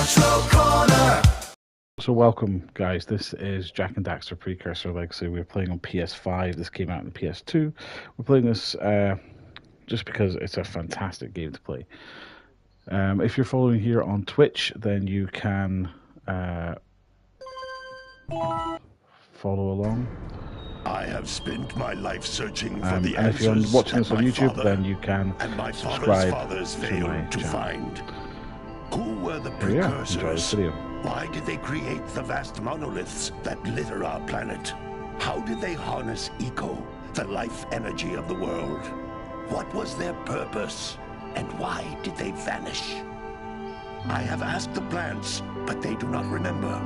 So welcome, guys. This is Jack and Daxter Precursor Legacy. We're playing on PS5. This came out on the PS2. We're playing this just because it's a fantastic game to play. If you're following here on Twitch, then you can follow along. I have spent my life searching for the and if you're answers watching this on YouTube, father then you can and my subscribe fathers to my failed to channel. find. Who were the Here we are. precursors? Enjoy this video. Why did they create the vast monoliths that litter our planet? How did they harness eco, the life energy of the world? What was their purpose? And why did they vanish? I have asked the plants, but they do not remember.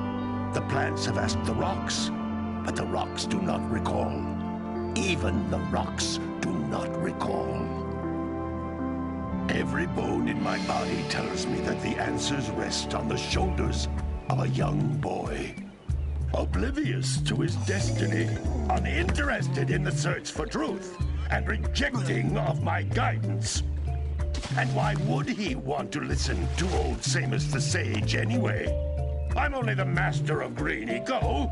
The plants have asked the rocks, but the rocks do not recall. Even the rocks do not recall. Every bone in my body tells me that the answers rest on the shoulders of a young boy. Oblivious to his destiny, uninterested in the search for truth, and rejecting of my guidance. And why would he want to listen to old Samus the Sage anyway? I'm only the master of green eco,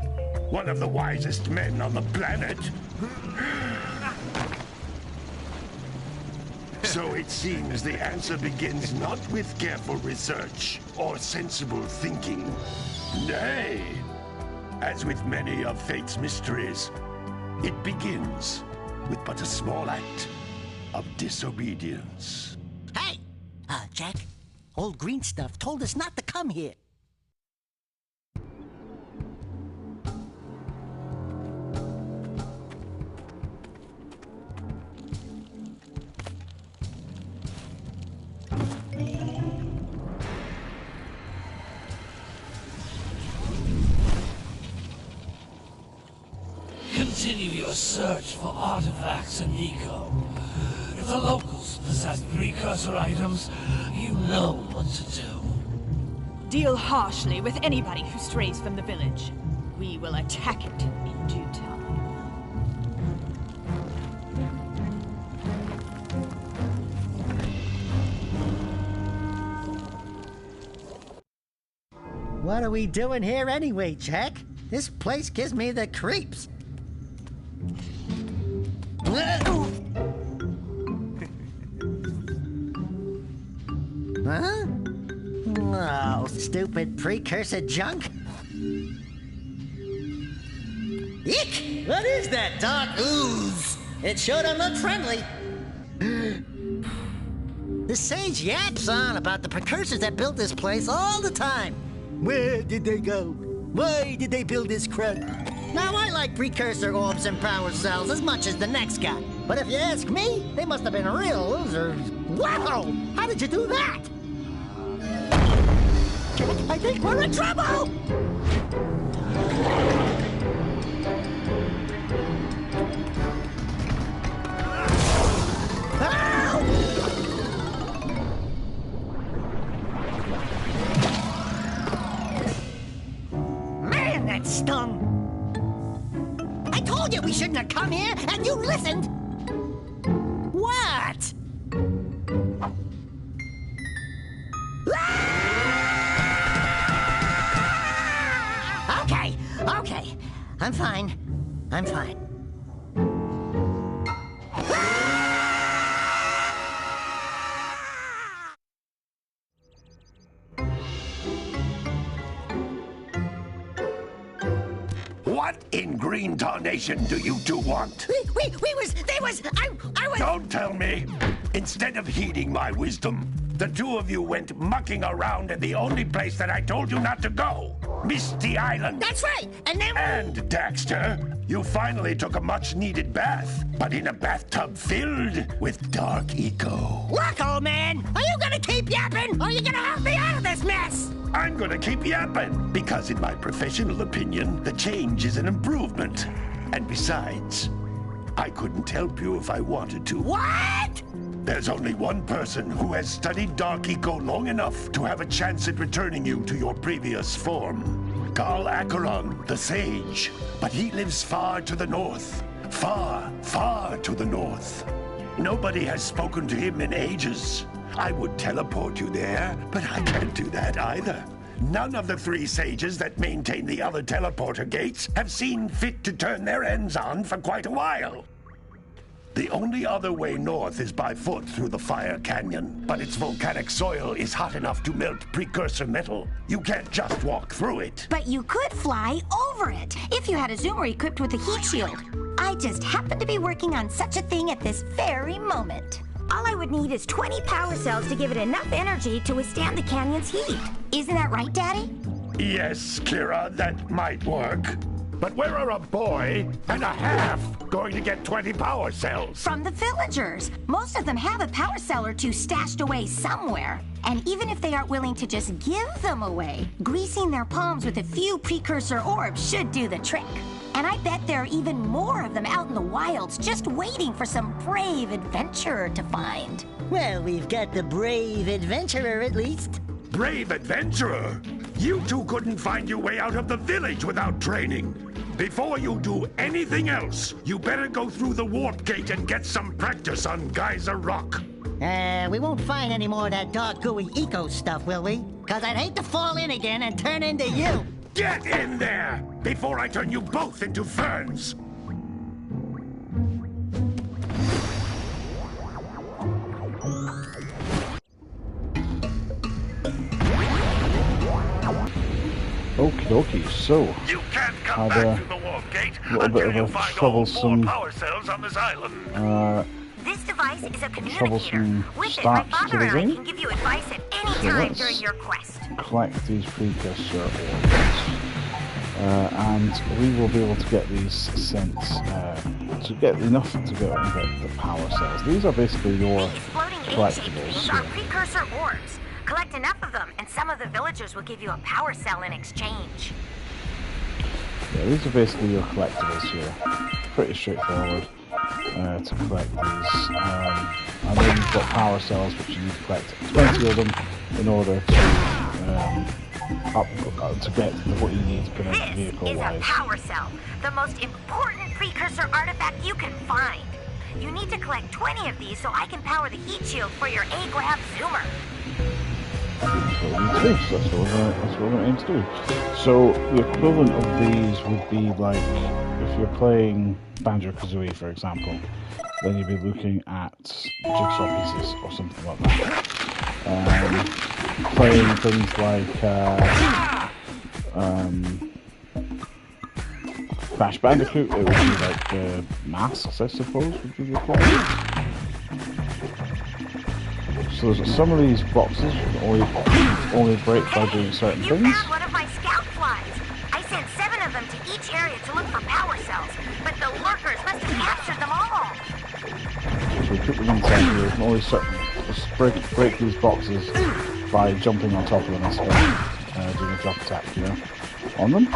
one of the wisest men on the planet. So it seems the answer begins not with careful research or sensible thinking. Nay, as with many of fate's mysteries, it begins with but a small act of disobedience. Hey! Jack, old green stuff told us not to come here. Continue your search for artifacts and eco. If the locals possess precursor items, you know what to do. Deal harshly with anybody who strays from the village. We will attack it in due time. What are we doing here anyway, Jack? This place gives me the creeps. Huh? Oh, stupid precursor junk. Eek! What is that dark ooze? It sure don't look friendly. The sage yaps on about the precursors that built this place all the time. Where did they go? Why did they build this crud? Now, I like precursor orbs and power cells as much as the next guy. But if you ask me, they must have been real losers. Wow! How did you do that? I think we're in trouble! Man, that stung! I told you we shouldn't have come here, and you listened! What? Okay. I'm fine. What in green tarnation do you two want? I was... Don't tell me! Instead of heeding my wisdom, the two of you went mucking around in the only place that I told you not to go. Misty Island. That's right, and then... And, Daxter, you finally took a much-needed bath, but in a bathtub filled with dark eco. Look, old man, are you gonna keep yapping, or are you gonna help me out of this mess? I'm gonna keep yapping, because in my professional opinion, the change is an improvement. And besides, I couldn't help you if I wanted to. What? There's only one person who has studied Dark Eco long enough to have a chance at returning you to your previous form. Carl Acheron, the Sage. But he lives far to the north. Far, far to the north. Nobody has spoken to him in ages. I would teleport you there, but I can't do that either. None of the 3 sages that maintain the other teleporter gates have seen fit to turn their ends on for quite a while. The only other way north is by foot through the Fire Canyon, but its volcanic soil is hot enough to melt precursor metal. You can't just walk through it. But you could fly over it if you had a zoomer equipped with a heat shield. I just happen to be working on such a thing at this very moment. All I would need is 20 power cells to give it enough energy to withstand the canyon's heat. Isn't that right, Daddy? Yes, Kira, that might work. But where are a boy and a half going to get 20 power cells? From the villagers. Most of them have a power cell or 2 stashed away somewhere. And even if they aren't willing to just give them away, greasing their palms with a few precursor orbs should do the trick. And I bet there are even more of them out in the wilds just waiting for some brave adventurer to find. Well, we've got the brave adventurer at least. Brave adventurer? You two couldn't find your way out of the village without training. Before you do anything else, you better go through the warp gate and get some practice on Geyser Rock. We won't find any more of that dog gooey eco stuff, will we? Cause I'd hate to fall in again and turn into you. Get in there before I turn you both into ferns. Okie dokie, so You can't come had back to the warp gate a little bit until you of a find all troublesome 4 power cells on this island. This device is a communicator. troublesome With it, my start father to the and I game. can give you advice at any So time let's during your quest. collect these precursor orbs, and we will be able to get these sent to get enough to go and get the power cells. These are basically your These floating collectibles. egg-shaped are precursor orbs. Collect enough of them, and some of the villagers will give you a power cell in exchange. Yeah, these are basically your collectibles here. Pretty straightforward to collect these. And then you've got power cells which you need to collect 20 of them in order to to get what you need kind of This is a vehicle-wise. power cell, the most important precursor artifact you can find. You need to collect 20 of these so I can power the heat shield for your A-Grab zoomer. That's what we need to do. So that's what we're going to aim to do. So the equivalent of these would be like if you're playing Banjo-Kazooie, for example, then you'd be looking at jigsaw pieces or something like that. Playing things like Crash Bandicoot, it would be like masks, I suppose, would be the call. So some of these boxes only break by doing certain You things. found one of my scout flies. I sent 7 of them to each area to look for power cells, but the lurkers must have captured them all. So we put them inside here. You can always just break these boxes by jumping on top of them and stuff, doing a jump attack, you know, on them.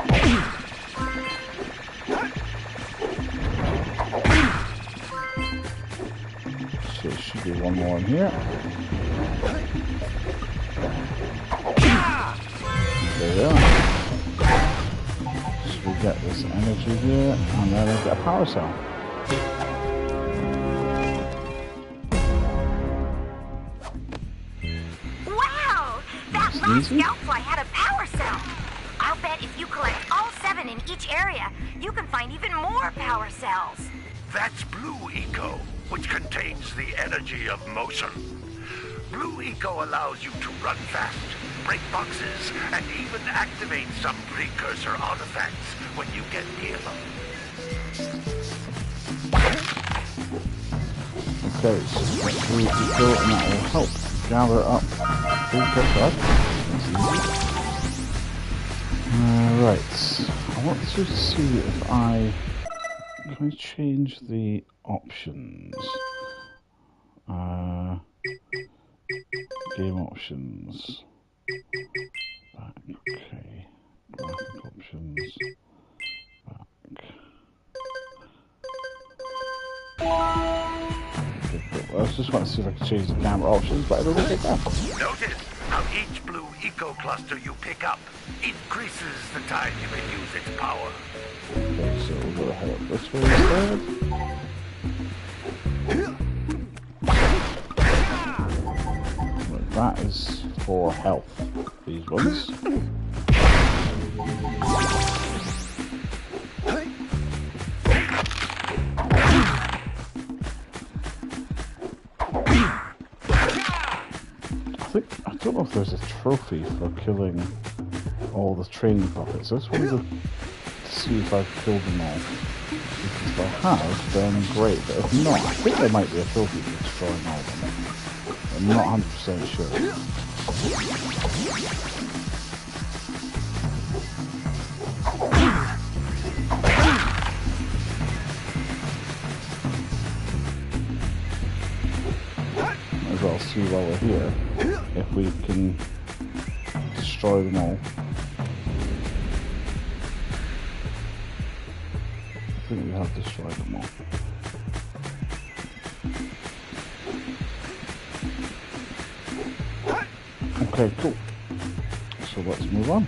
So there should be one more in here. There we are. So we get this energy here, and then I get a power cell. Wow! That That's last easy. scoutfly had a power cell. I'll bet if you collect all 7 in each area, you can find even more power cells. That's Blue Eco, which contains the energy of motion. Blue Eco allows you to run fast, break boxes, and even activate some precursor artifacts when you get near them. Okay, so Blue Eco, and that will help gather up precursor. Right, I want to see if can I change the options? Game options. Back, okay. Graphic options. Back. I just want to see if I can change the camera options, but I don't think I can. Notice how each Blue Eco cluster you pick up increases the time you can use its power. Okay, so we'll go ahead this way instead. Right, that is for health. these ones. I don't know if there's a trophy for killing all the training puppets. I just wanted to see if I've killed them all. If I have, then great. But if not, I think there might be a trophy for destroying all of them. I'm not 100% sure. Might as well see while we're here if we can destroy them all. I think we have destroyed them all. Okay, cool. So let's move on.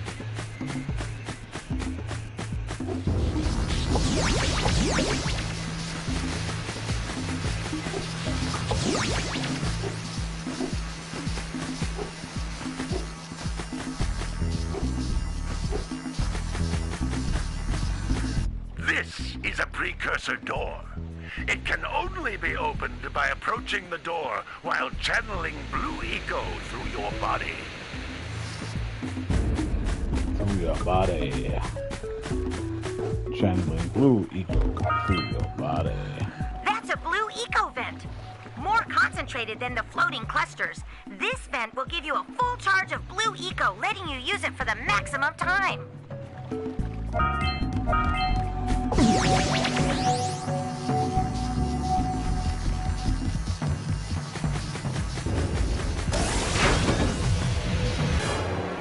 This is a precursor door. It can only be opened by approaching the door while channeling blue eco through your body. Through your body. Channeling blue eco through your body. That's a blue eco vent. More concentrated than the floating clusters. This vent will give you a full charge of blue eco, letting you use it for the maximum time.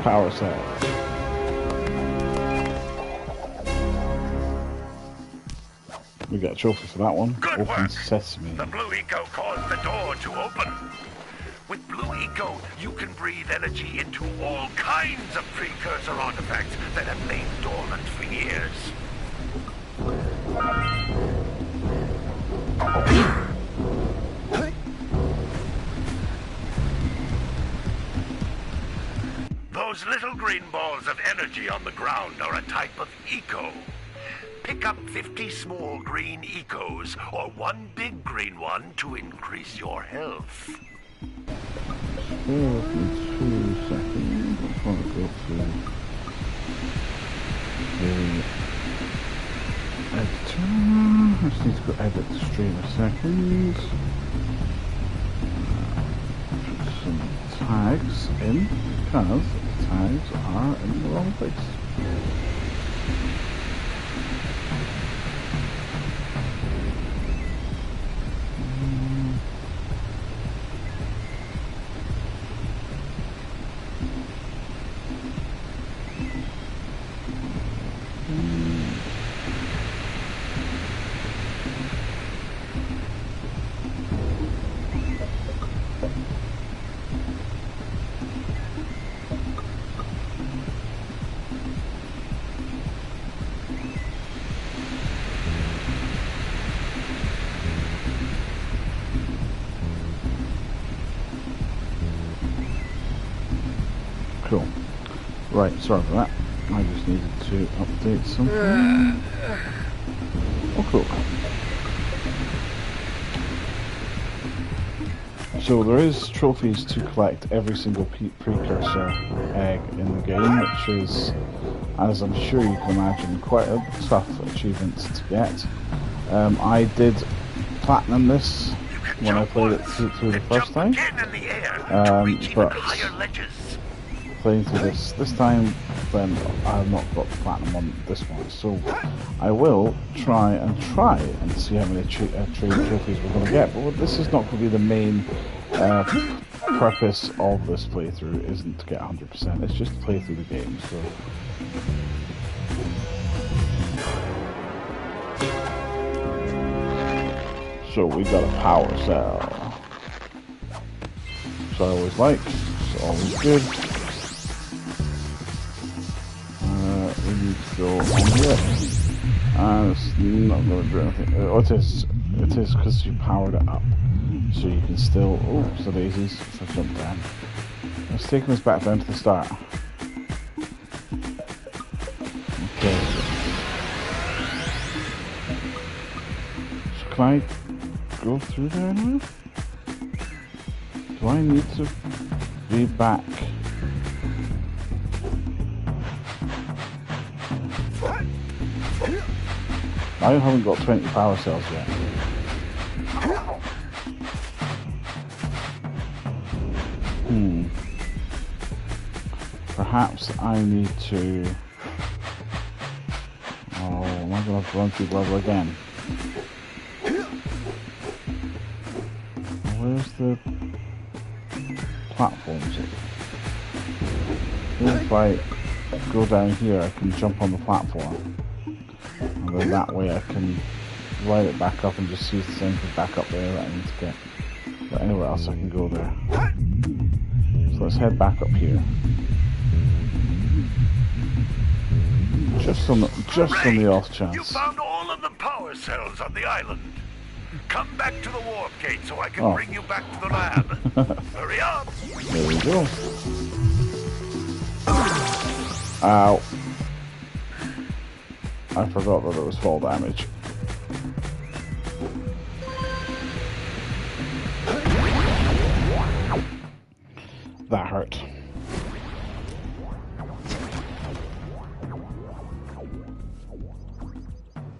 Power cell. We got a trophy for that one. Good Open work. sesame. The blue eco caused the door to open. With blue eco, you can breathe energy into all kinds of precursor artifacts that have lain dormant for years. Those little green balls of energy on the ground are a type of eco. Pick up 50 small green ecos or one big green one to increase your health. 2 seconds. I just want to go to the editor. I just need to go edit the stream a second. Put some tags in because the tags are in the wrong place. Cool. Right, sorry for that. I just needed to update something. Oh, cool. So there is trophies to collect every single precursor egg in the game, which is, as I'm sure you can imagine, quite a tough achievement to get. I did platinum this when I played it through the first time, but playing through this time, then I've not got the platinum on this one, so I will try and see how many trophies we're going to get. But this is not going to be the main purpose of this playthrough. Isn't to get 100%. It's just to play through the game. So we got a power cell. So I always like. It's always good. We need to go on here. It's not going to do anything. Oh, it is because you powered it up. So you can still... Oh, so daisies. So jump down. Let's take us back down to the start. Okay. So can I go through there now? Do I need to be back? I haven't got 20 power cells yet. Perhaps I need to... Oh, am I going to have to run through the level again? Where's the platforms? If I go down here, I can jump on the platform. And then that way I can light it back up and just use the same thing back up there that I need to get. But anywhere else I can go there. So let's head back up here. Just on the off chance. You found all of the power cells on the island. Come back to the warp gate so I can bring you back to the lab. Hurry up! There we go. Ow. I forgot that it was fall damage. That hurt.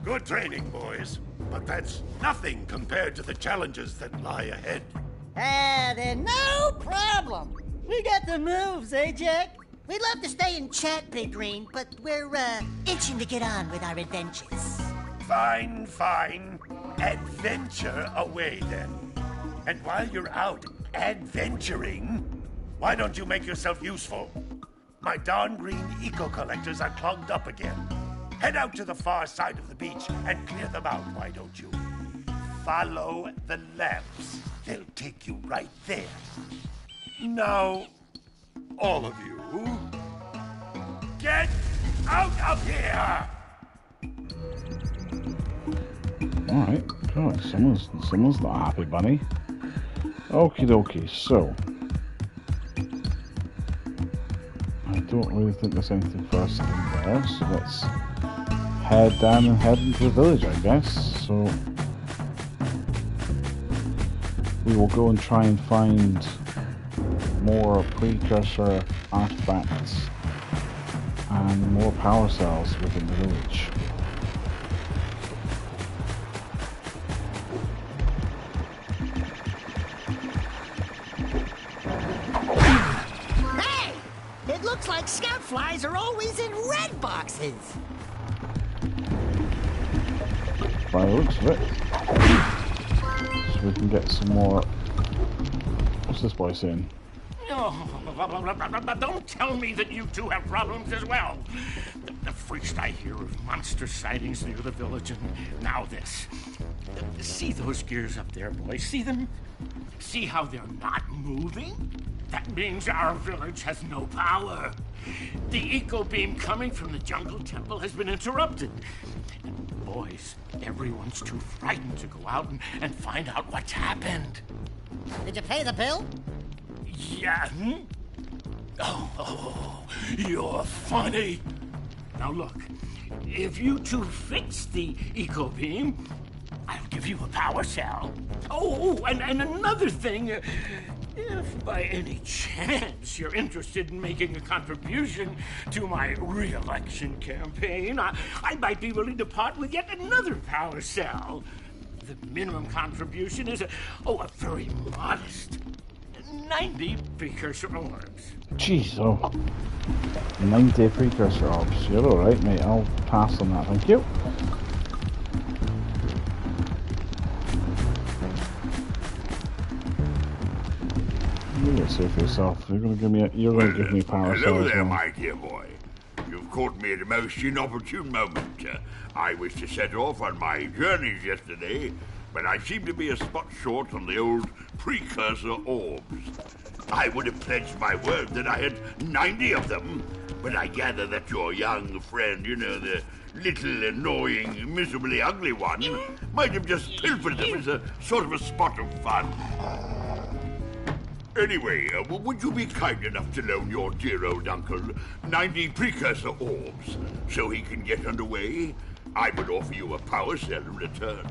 Good training, boys. But that's nothing compared to the challenges that lie ahead. Then no problem. We got the moves, eh, Jack? We'd love to stay and chat, Big Green, but we're, itching to get on with our adventures. Fine, fine. Adventure away, then. And while you're out adventuring, why don't you make yourself useful? My darn green eco-collectors are clogged up again. Head out to the far side of the beach and clear them out, why don't you? Follow the lamps. They'll take you right there. Now, all of you, get out of here! Alright, God, someone's not happy, bunny. Okie dokie, so I don't really think there's anything for us in there, so let's head down and head into the village, I guess. So we will go and try and find more precursor artifacts and more power cells within the village. Hey! It looks like scout flies are always in red boxes. By the looks of it. So we can get some more... What's this boy saying? Oh, don't tell me that you two have problems as well. The first I hear of monster sightings near the village, and now this. See those gears up there, boys? See them? See how they're not moving? That means our village has no power. The eco beam coming from the jungle temple has been interrupted. And boys, everyone's too frightened to go out and find out what's happened. Did you pay the bill? Yeah. Oh, you're funny. Now look, if you two fix the eco beam, I'll give you a power cell. Oh, and another thing, if by any chance you're interested in making a contribution to my re-election campaign, I might be willing to part with yet another power cell. The minimum contribution is a very modest 90 precursor orbs. Jeez, 90 precursor orbs. You're alright, mate. I'll pass on that, thank you. You get safe for yourself. You're gonna give me a power cell. Hello there, my dear boy. You've caught me at a most inopportune moment. I was to set off on my journeys yesterday, but I seem to be a spot short on the old precursor orbs. I would have pledged my word that I had 90 of them, but I gather that your young friend, the little annoying, miserably ugly one, might have just pilfered them as a sort of a spot of fun. Anyway, would you be kind enough to loan your dear old uncle 90 precursor orbs so he can get underway? I would offer you a power cell in return.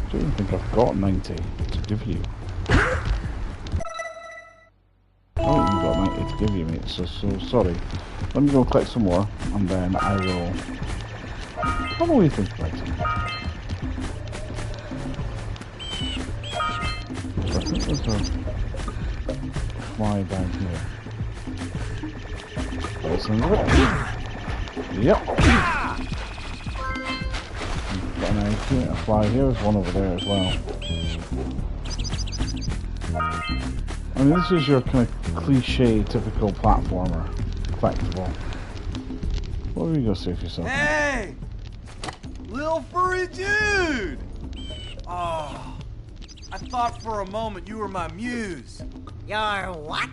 I don't think I've got 90 to give you. I don't think you've got 90 to give you, mate, so sorry. Let me go collect some more, and then I will... How do we think about it? I think there's a fly down here. Listen, yep. Got an idea. A fly here. There's one over there as well. I mean, this is your kind of cliche, typical platformer, collectible. What will you go see for yourself? Hey! Little furry dude! Oh, I thought for a moment you were my muse. Your what?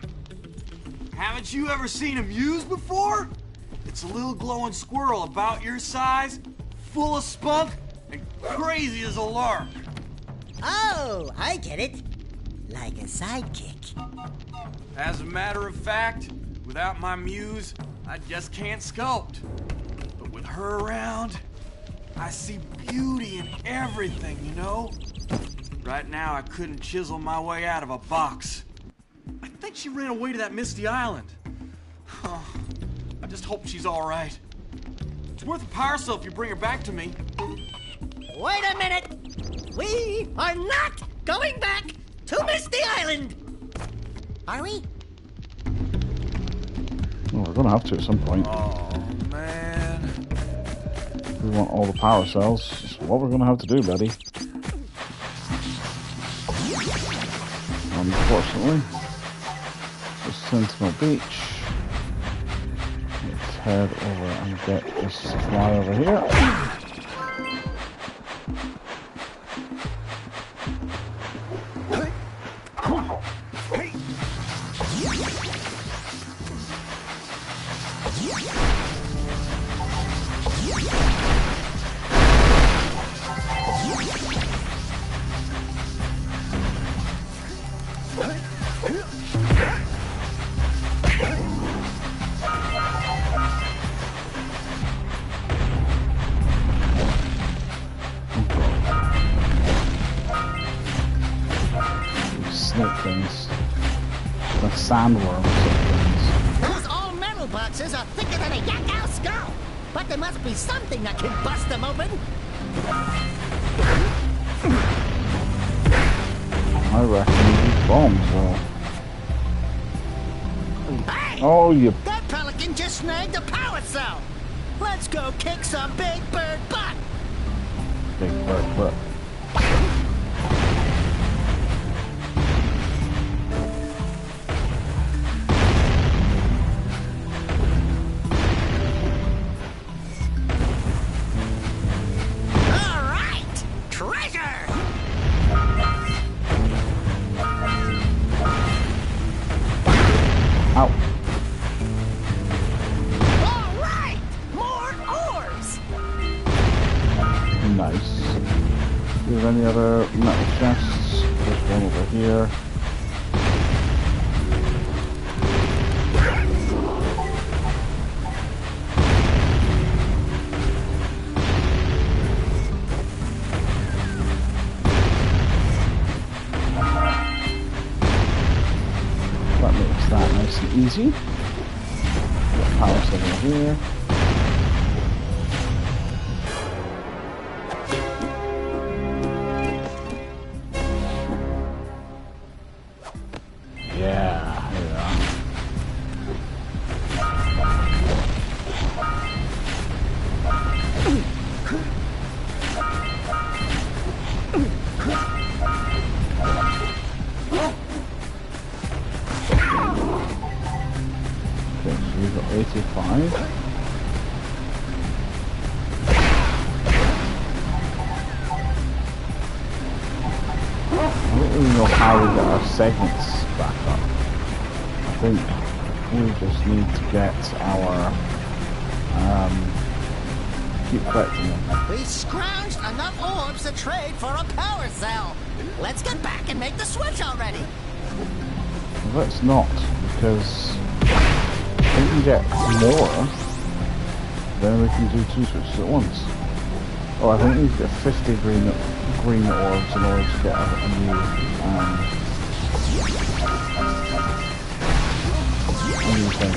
Haven't you ever seen a muse before? It's a little glowing squirrel about your size, full of spunk, and crazy as a lark. Oh, I get it. Like a sidekick. As a matter of fact, without my muse, I just can't sculpt. But with her around, I see beauty in everything, you know? Right now, I couldn't chisel my way out of a box. I think she ran away to that misty island. Oh, I just hope she's all right. It's worth a power cell if you bring her back to me. Wait a minute! We are not going back to Misty Island! Are we? Well, we're going to have to at some point. Oh, man. We want all the power cells. It's what we're going to have to do, buddy. Unfortunately. This Sentinel Beach. Let's head over and get this fly over here. Things, like sandworms and Those all-metal boxes are thicker than a yak-ow skull! But there must be something that can bust them open! I reckon these bombs will. Hey! Oh, you That pelican just snagged a power cell! Let's go kick some big bird butt! big bird butt. Any other metal chests? There's one over here. That makes that nice and easy. Got power cell over here. Segments back up. I think we just need to get our keep collecting them. We scrounged enough orbs to trade for a power cell. Let's get back and make the switch already. let's not, because if we can get more, then we can do 2 switches at once. Oh, I think we need to get 50 green orbs in order to get a new thing.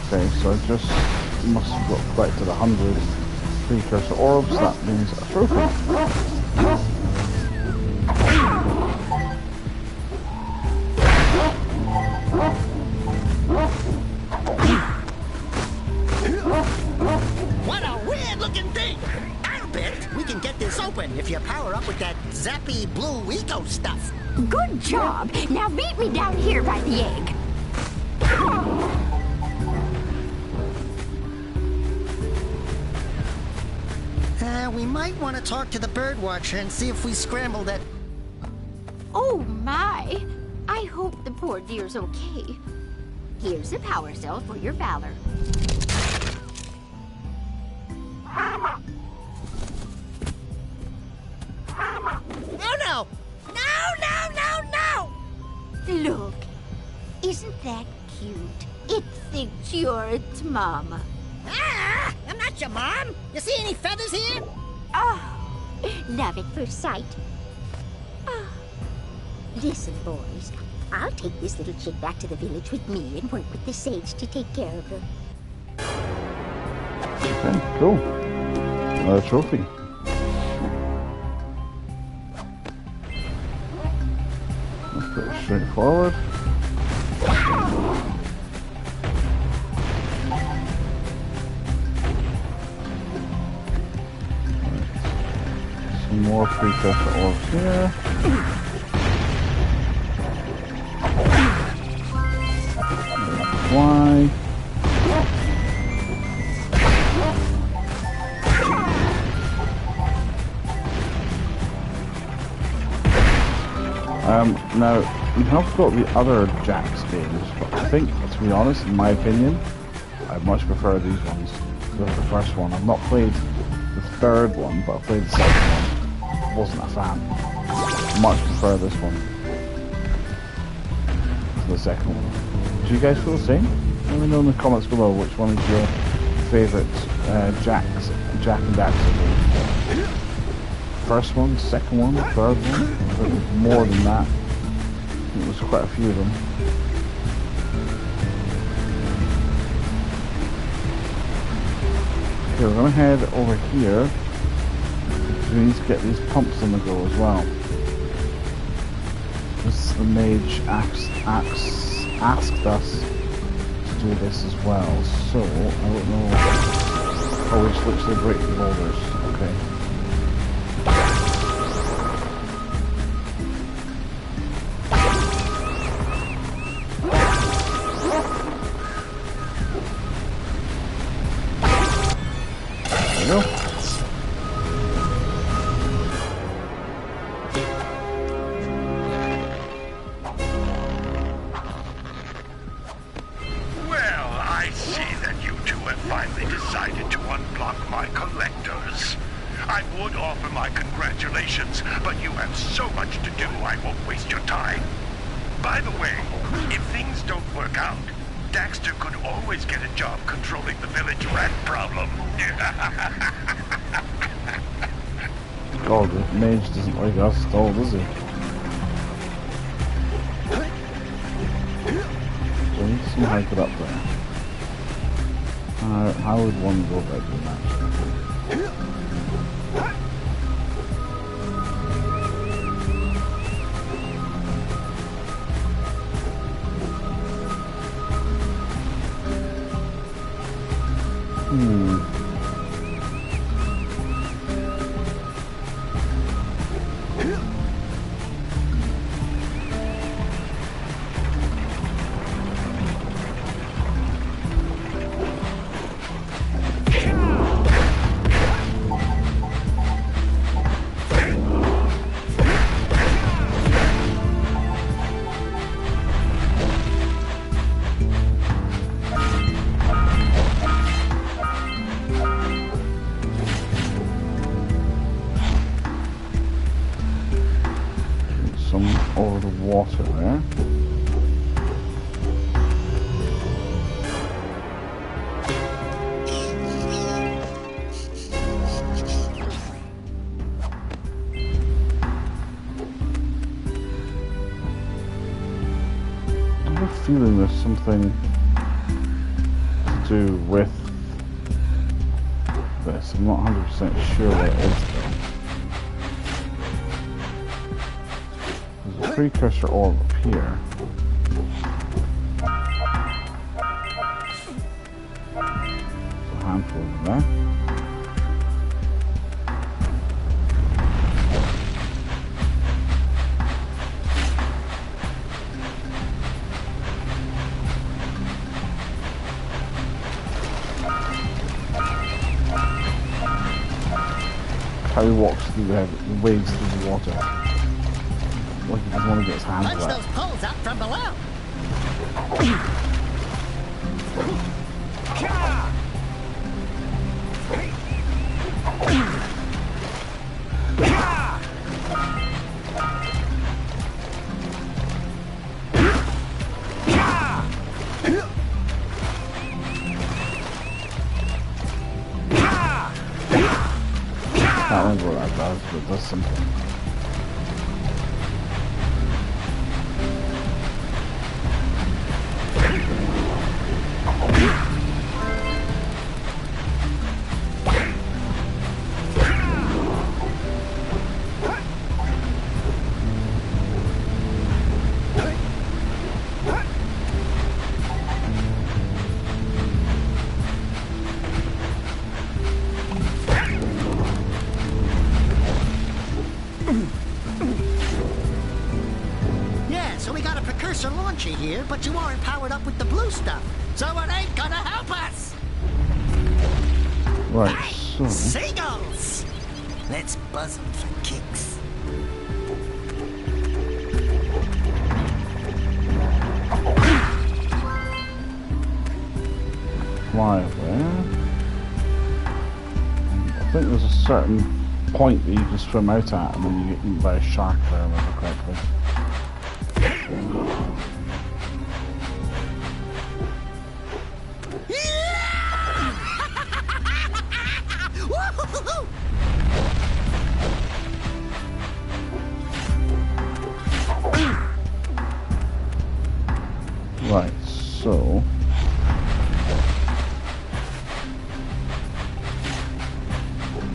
Okay, so I just must have got collected 100 precursor orbs. That means a trophy. What a weird-looking thing! I'll bet we can get this open if you power up with that zappy blue eco stuff. Good job. Now meet me down here by the egg. We might want to talk to the birdwatcher and see if we scramble that... Oh my! I hope the poor dear's okay. Here's a power cell for your valor. Oh no! No! Look, isn't that cute? It thinks you're its mama. Ah! I'm not your mom! You see any feathers here? Oh, love at first sight. Oh. Listen, boys, I'll take this little chick back to the village with me and work with the sage to take care of her. Okay, cool. Another trophy. That's pretty straightforward. Some more precursor orbs here. Why? Now, we have got the other Jax games, but I think, to be honest, in my opinion, I much prefer these ones. The first one. I've not played the third one, but I played the second one. Wasn't a fan. Much prefer this one to the second one. Do you guys feel the same? Let me know in the comments below which one is your favourite Jak and Daxter game. First one, second one, third one, more than that. I think there's quite a few of them. Okay, we're going to head over here. We need to get these pumps on the go as well. The mage asked us to do this as well, so I don't know. Oh, we just literally break the boulders. Okay. There we go. But you have so much to do, I won't waste your time. By the way, if things don't work out, Daxter could always get a job controlling the village rat problem. God, the mage doesn't like us at all, does he? So we need to somehow get up there. How would one go about doing that? have a feeling there's something to do with this. I'm not 100% sure what it is though. There's a precursor orb up here. There's a handful of them there. How he walks through the wades through the water. Like he doesn't want to get his hands Punch wet. those poles out from below. I can't remember what that does, but it does something. Yeah, so we got a Precursor launcher here, but you aren't powered up with the blue stuff. So it ain't gonna help us. Right, Hey, so... seagulls! Let's buzz them for kicks. Fly there. I think there's a certain point that you can swim out at and then you get eaten by a shark, if I remember correctly. Woo-hoo-hoo-hoo! Right, so...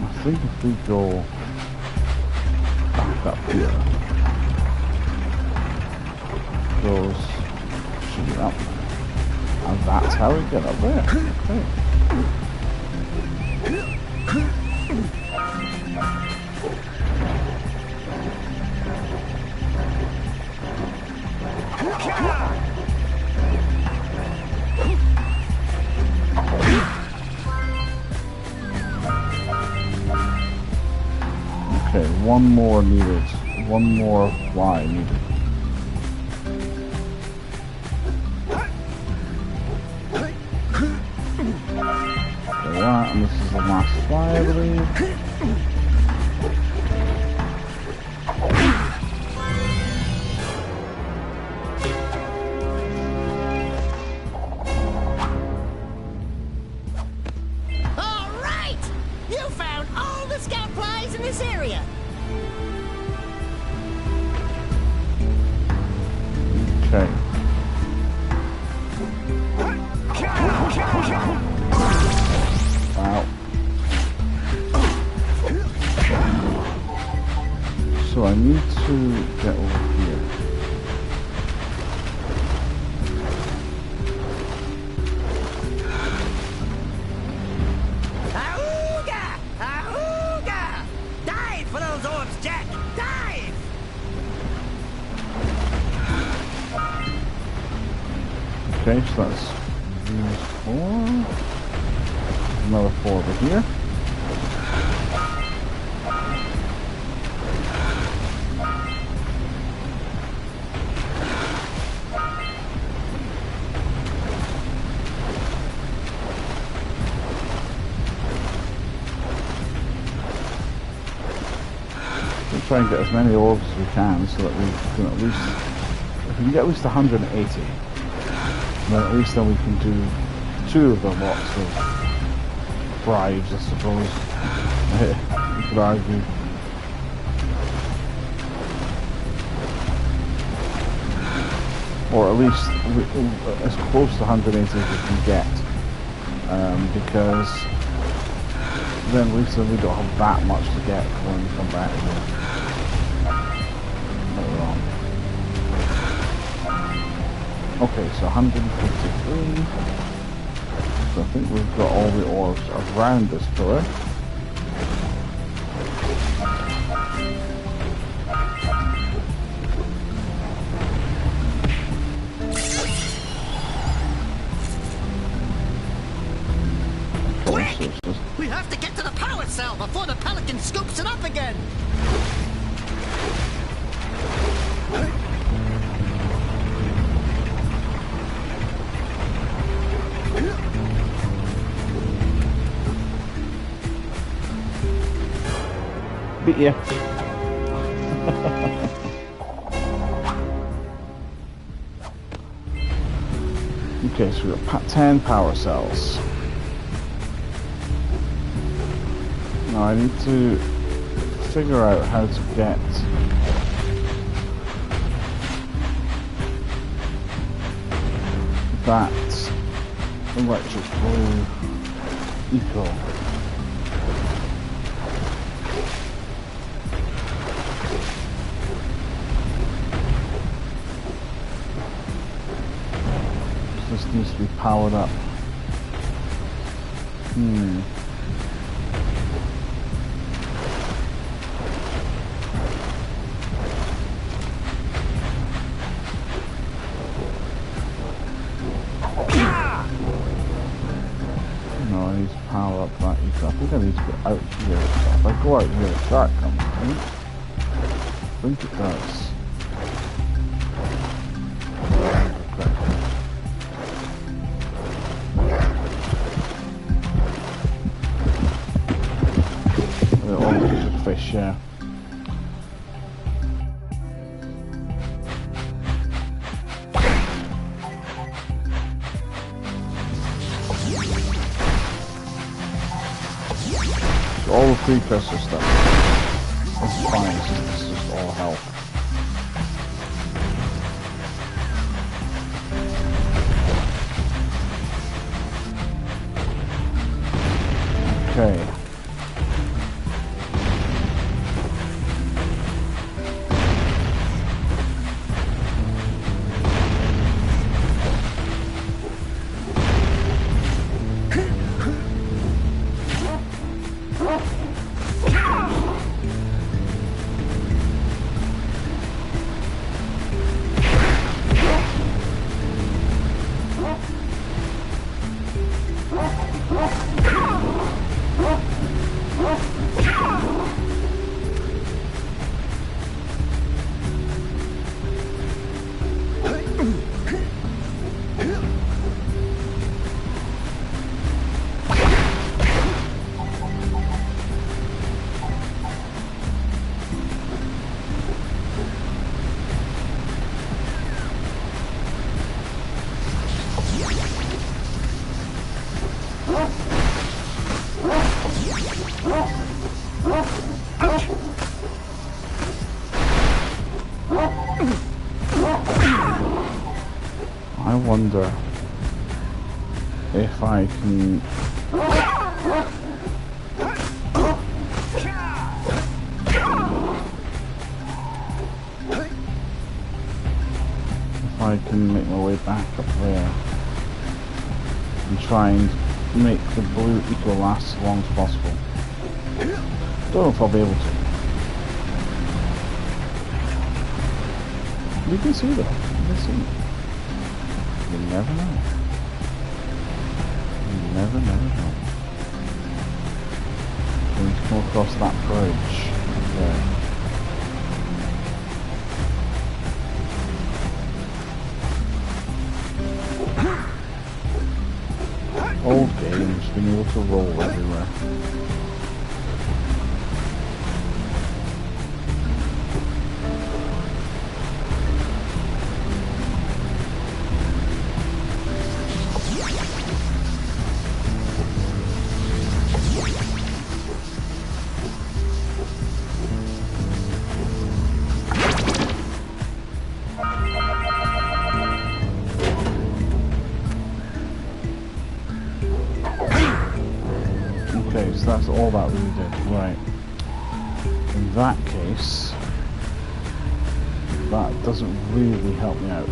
I think if we go back up here, goes should be up there. And that's how we get up there. Okay. Okay, one more needed. One more fly needed. There we are, and this is the last fly, I believe. All right! You found all the scout flies in this area. Okay. Wow. So I need to get over here. Auga! Auga! Dive for those orbs, Jack! Dive! Okay, so that's these four. Another four over here. We'll try and get as many orbs as we can so that we can at least, if we can get at least 180, then at least then we can do two of the lots of bribes, I suppose. You could argue. or at least as close to 180 as we can get, because then at least we don't have that much to get when we come back here. Not wrong. Okay, so 153. So I think we've got all the orbs around this pillar. We have to get to the power cell before the Pelican scoops it up again! Beat ya. Okay, so we've got 10 power cells. Now I need to figure out how to get that electric blue eco. This needs to be powered up. No, I need to power up that eco. I think I need to go out here. If I go out here, that comes, right? I think it does. Fish, yeah. So all the precursor stuff is fine, so this is just all health. Okay. I wonder if I can make my way back up there and try and make the blue eco last as long as possible. Don't know if I'll be able to. You can see though. You can see. You never know. You never know. So we need to come across that bridge there. Old games, being able to roll everywhere. So that's all that really did. Right. In that case, that doesn't really help me out.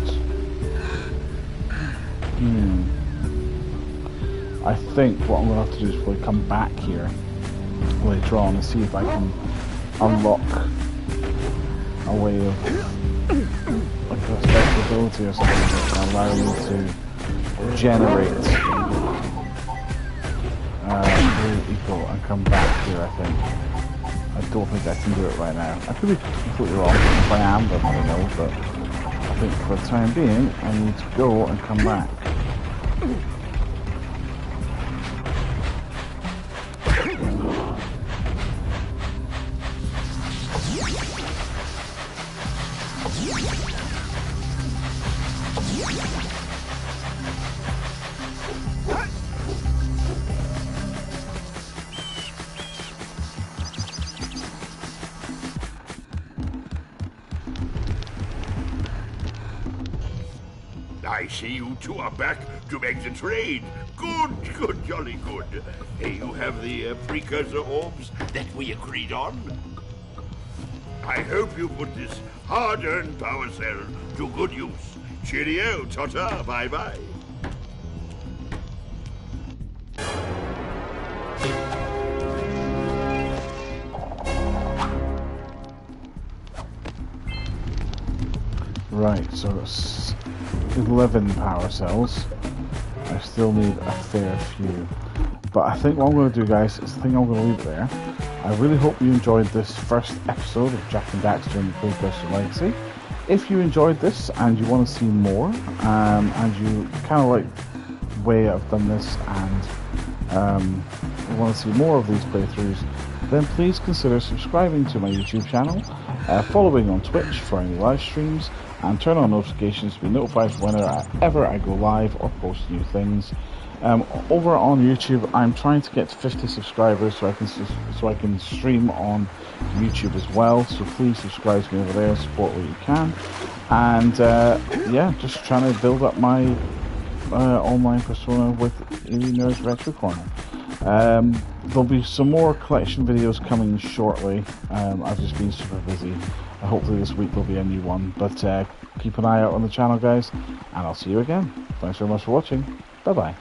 I think what I'm going to have to do is probably come back here later on and see if I can unlock a way of like a special ability or something that can allow me to generate blue eco and come back here. I think. I don't think I can do it right now. I could be completely wrong. If I am, then I don't know, but I think for the time being I need to go and come back. I see you two are back to make the trade. Good, good, jolly good. You have the precursor orbs that we agreed on. I hope you put this hard-earned power cell to good use. Cheerio, ta-ta, bye-bye. Right, so it's 11 power cells. I still need a fair few. But I think what I'm going to do, guys, is I think I'm going to leave it there. I really hope you enjoyed this first episode of Jak and Daxter and the Precursor Legacy. If you enjoyed this and you want to see more, and you kind of like the way I've done this, and you want to see more of these playthroughs, then please consider subscribing to my YouTube channel, following on Twitch for any live streams, and turn on notifications to be notified whenever I go live or post new things. Over on YouTube, I'm trying to get to 50 subscribers so I can stream on YouTube as well. So please subscribe to me over there, support what you can, and yeah, just trying to build up my online persona with Nerds Retro Corner. There'll be some more collection videos coming shortly. I've just been super busy. Hopefully this week there'll be a new one, but keep an eye out on the channel, guys, and I'll see you again. Thanks very much for watching. Bye bye.